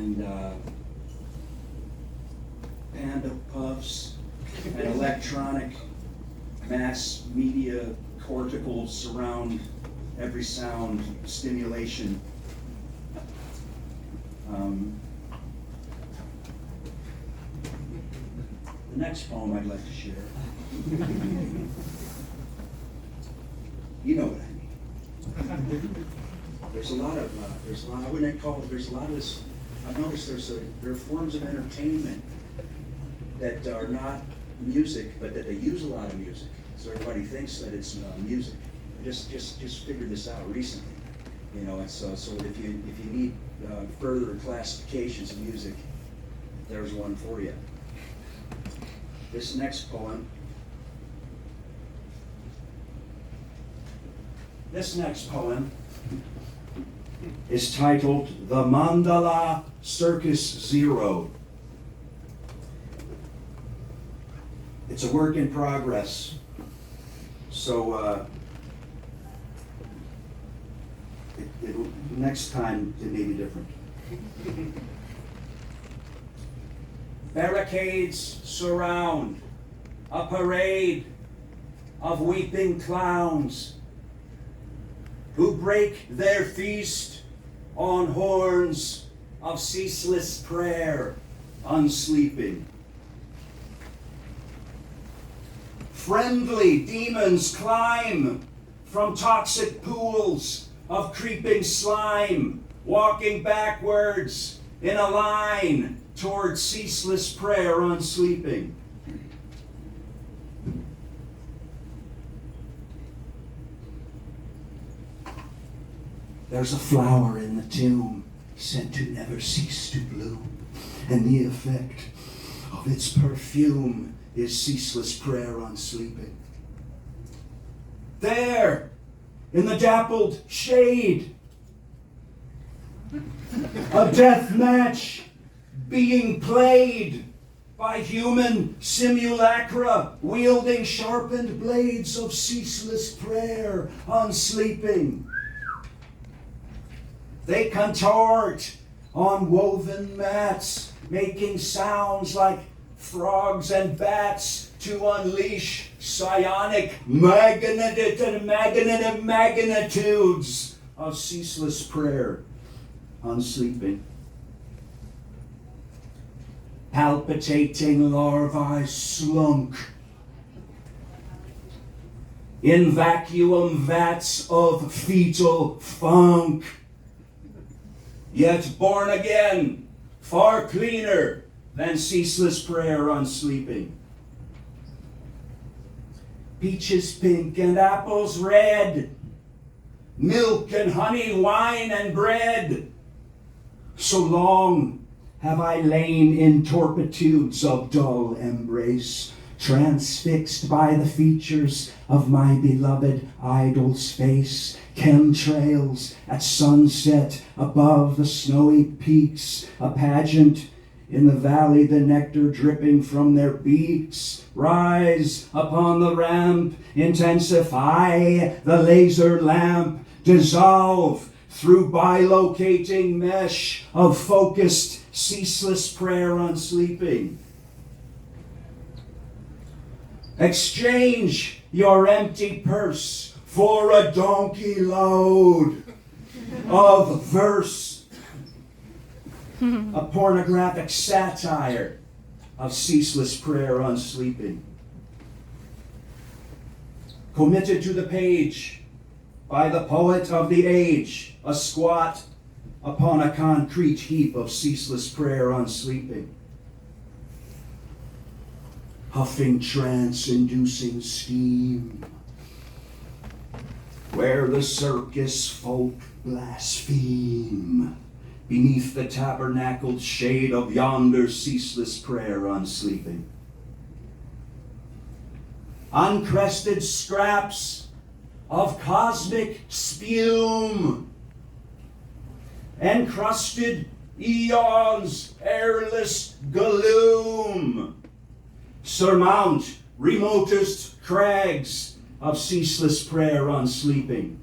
and panda puffs and electronic mass media corticals surround every sound stimulation. The next poem I'd like to share. You know what I mean. There's a lot of I wouldn't call it, there's a lot of this, I've noticed there are forms of entertainment that are not music, but that they use a lot of music. So everybody thinks that it's music. I just figured this out recently. You know, it's, so if you need further classifications of music, there's one for you. This next poem. This next poem is titled The Mandala Circus Zero. It's a work in progress, so next time it may be different. Barricades surround a parade of weeping clowns who break their feast on horns of ceaseless prayer, unsleeping. Friendly demons climb from toxic pools of creeping slime, walking backwards in a line toward ceaseless prayer, unsleeping. There's a flower in the tomb said to never cease to bloom, and the effect of its perfume is ceaseless prayer, unsleeping. There, in the dappled shade, a death match being played by human simulacra wielding sharpened blades of ceaseless prayer, unsleeping. They contort on woven mats, making sounds like frogs and bats to unleash psionic magnitudes of ceaseless prayer, unsleeping. Palpitating larvae slunk in vacuum vats of fetal funk, yet born again, far cleaner than ceaseless prayer, unsleeping. Peaches pink and apples red, milk and honey, wine and bread. So long have I lain in torpitudes of dull embrace, transfixed by the features of my beloved idol's face. Chemtrails at sunset above the snowy peaks, a pageant in the valley, the nectar dripping from their beaks. Rise upon the ramp, intensify the laser lamp, dissolve through bilocating mesh of focused, ceaseless prayer, unsleeping. Exchange your empty purse for a donkey load of verse, a pornographic satire of ceaseless prayer, unsleeping. Committed to the page by the poet of the age, a squat upon a concrete heap of ceaseless prayer, unsleeping. Huffing trance-inducing steam, where the circus folk blaspheme beneath the tabernacled shade of yonder ceaseless prayer, unsleeping. Uncrested scraps of cosmic spume, encrusted eons, airless gloom, surmount remotest crags of ceaseless prayer, unsleeping.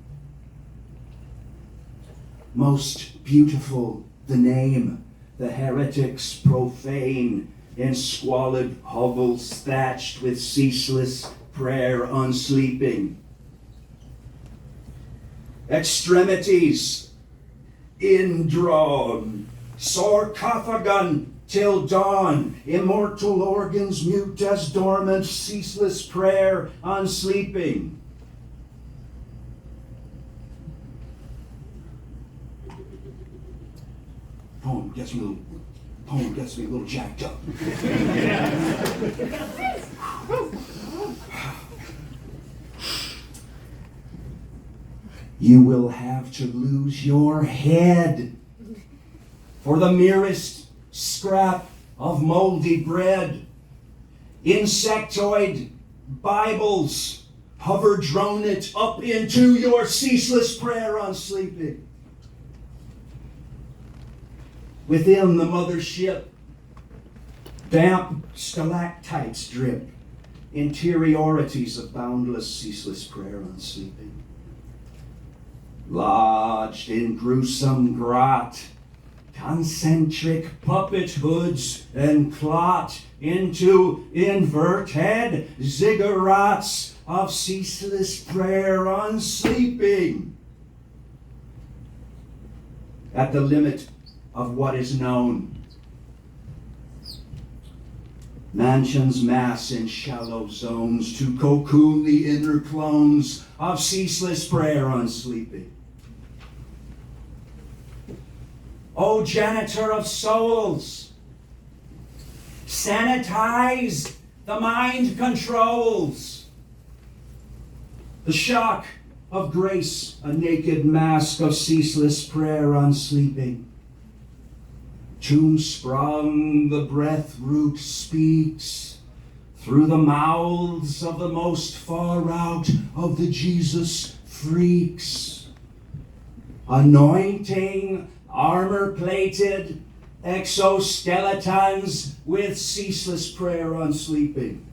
Most beautiful the name the heretics profane in squalid hovels thatched with ceaseless prayer unsleeping. Extremities indrawn, sarcophagon till dawn, immortal organs mute as dormant, ceaseless prayer unsleeping. Poem gets me a little jacked up. You will have to lose your head for the merest scrap of moldy bread. Insectoid Bibles hover drone it up into your ceaseless prayer unsleeping. Within the mothership, damp stalactites drip, interiorities of boundless, ceaseless prayer unsleeping. Lodged in gruesome grot, concentric puppet hoods and clot into inverted ziggurats of ceaseless prayer unsleeping. At the limit of what is known, mansions mass in shallow zones to cocoon the inner clones of ceaseless prayer unsleeping. O janitor of souls, sanitize the mind controls. The shock of grace, a naked mask of ceaseless prayer unsleeping. Tomb sprung, the breath root speaks through the mouths of the most far out of the Jesus freaks. Anointing armor-plated exoskeletons with ceaseless prayer unsleeping.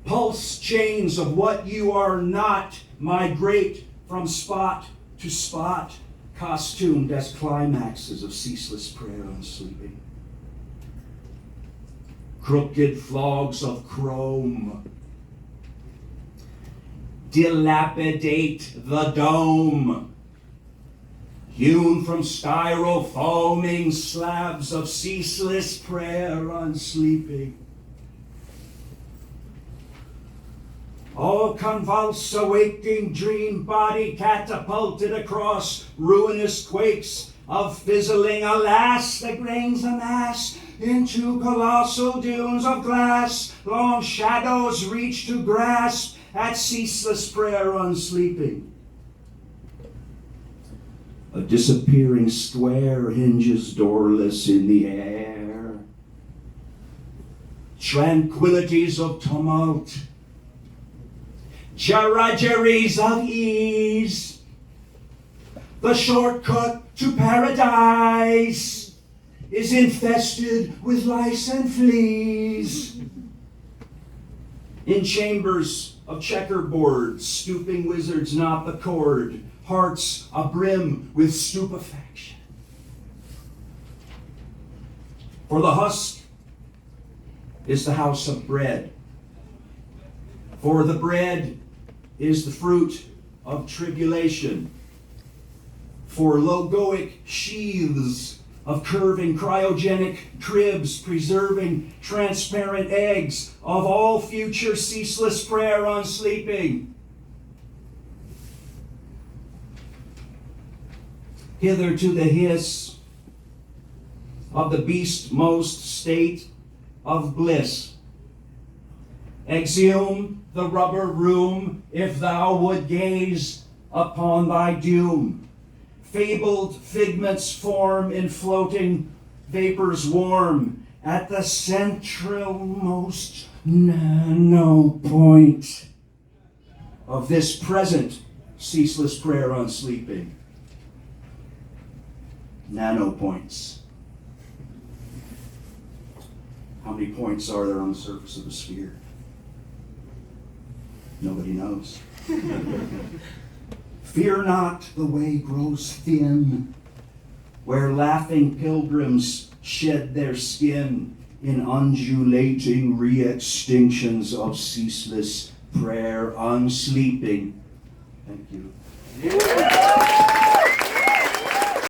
Pulse chains of what you are not migrate from spot to spot, costumed as climaxes of ceaseless prayer unsleeping. Crooked flogs of chrome dilapidate the dome, hewn from styrofoaming slabs of ceaseless prayer unsleeping. Oh, convulse a waking dream body catapulted across ruinous quakes of fizzling, alas, the grains amass into colossal dunes of glass. Long shadows reach to grasp at ceaseless prayer unsleeping. A disappearing square hinges doorless in the air. Tranquilities of tumult, jarrageries of ease. The shortcut to paradise is infested with lice and fleas. In chambers of checkerboard, stooping wizards knot the cord, hearts abrim with stupefaction. For the husk is the house of bread. For the bread is the fruit of tribulation. For logoic sheaths of curving cryogenic cribs, preserving transparent eggs of all future ceaseless prayer unsleeping. Hither to the hiss of the beast-most state of bliss. Exhume the rubber room if thou would gaze upon thy doom. Fabled figments form in floating vapors warm at the centralmost nano point of this present ceaseless prayer unsleeping. Nanopoints. How many points are there on the surface of a sphere? Nobody knows. Fear not, the way grows thin. where laughing pilgrims shed their skin in undulating re-extinctions of ceaseless prayer unsleeping. Thank you.